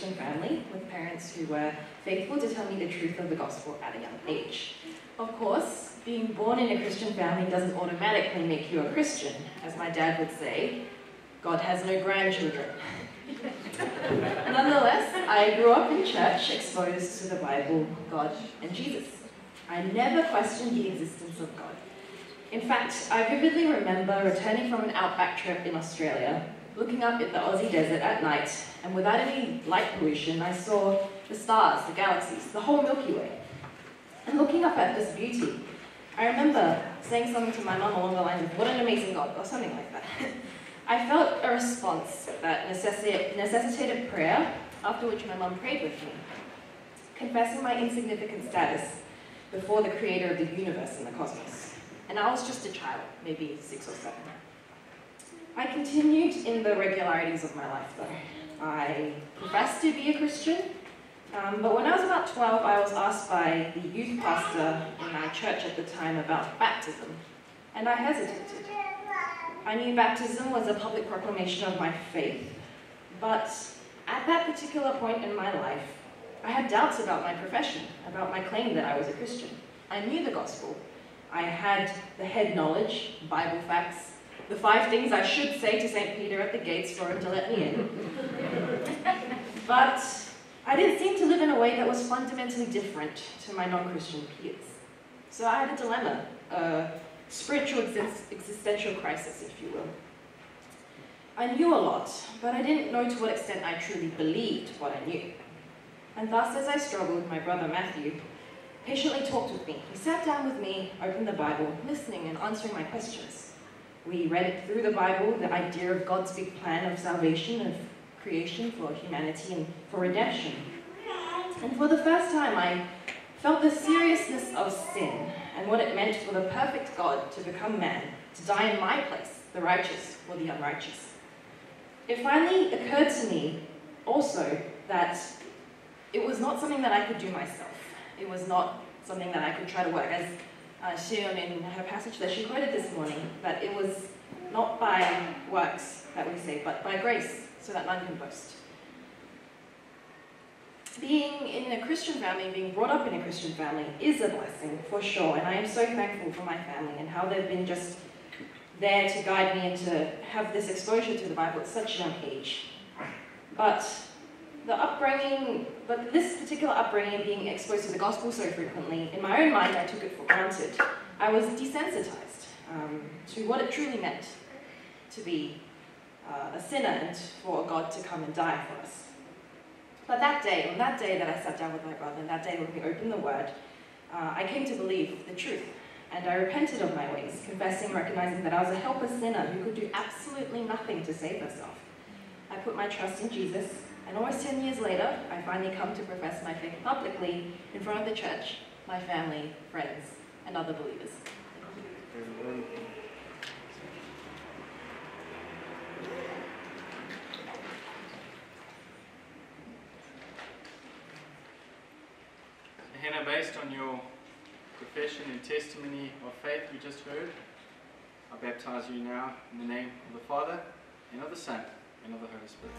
Christian family with parents who were faithful to tell me the truth of the gospel at a young age. Of course, being born in a Christian family doesn't automatically make you a Christian. As my dad would say, God has no grandchildren. Nonetheless, I grew up in church, exposed to the Bible, God, and Jesus. I never questioned the existence of God. In fact, I vividly remember returning from an outback trip in Australia, looking up at the Aussie desert at night, and without any light pollution, I saw the stars, the galaxies, the whole Milky Way. And looking up at this beauty, I remember saying something to my mum along the lines of, "What an amazing God," or something like that. I felt a response that necessitated prayer, after which my mum prayed with me, confessing my insignificant status before the creator of the universe and the cosmos. And I was just a child, maybe 6 or 7. I continued in the regularities of my life though. I professed to be a Christian, but when I was about 12, I was asked by the youth pastor in my church at the time about baptism, and I hesitated. I knew baptism was a public proclamation of my faith, but at that particular point in my life, I had doubts about my profession, about my claim that I was a Christian. I knew the gospel. I had the head knowledge, Bible facts, the 5 things I should say to St. Peter at the gates for him to let me in. But I didn't seem to live in a way that was fundamentally different to my non-Christian peers. So I had a dilemma, a spiritual existential crisis, if you will. I knew a lot, but I didn't know to what extent I truly believed what I knew. And thus, as I struggled, my brother Matthew patiently talked with me. He sat down with me, opened the Bible, listening and answering my questions. We read it through the Bible, the idea of God's big plan of salvation, of creation for humanity and for redemption. And for the first time, I felt the seriousness of sin and what it meant for the perfect God to become man, to die in my place, the righteous for the unrighteous. It finally occurred to me also that it was not something that I could do myself. It was not something that I could try to work. As Shion in her passage that she quoted this morning, that it was not by works that we say, but by grace, so that none can boast. Being in a Christian family, being brought up in a Christian family is a blessing, for sure, and I am so thankful for my family and how they've been just there to guide me and to have this exposure to the Bible at such a young age. But this particular upbringing, being exposed to the gospel so frequently, in my own mind I took it for granted. I was desensitized to what it truly meant to be a sinner and for God to come and die for us. But on that day that I sat down with my brother, and that day when we opened the Word, I came to believe the truth, and I repented of my ways, confessing, recognizing that I was a helpless sinner who could do absolutely nothing to save herself. I put my trust in Jesus, and almost 10 years later, I finally come to profess my faith publicly in front of the church, my family, friends, and other believers. Hannah, based on your profession and testimony of faith we just heard, I baptize you now in the name of the Father, and of the Son, and of the Holy Spirit.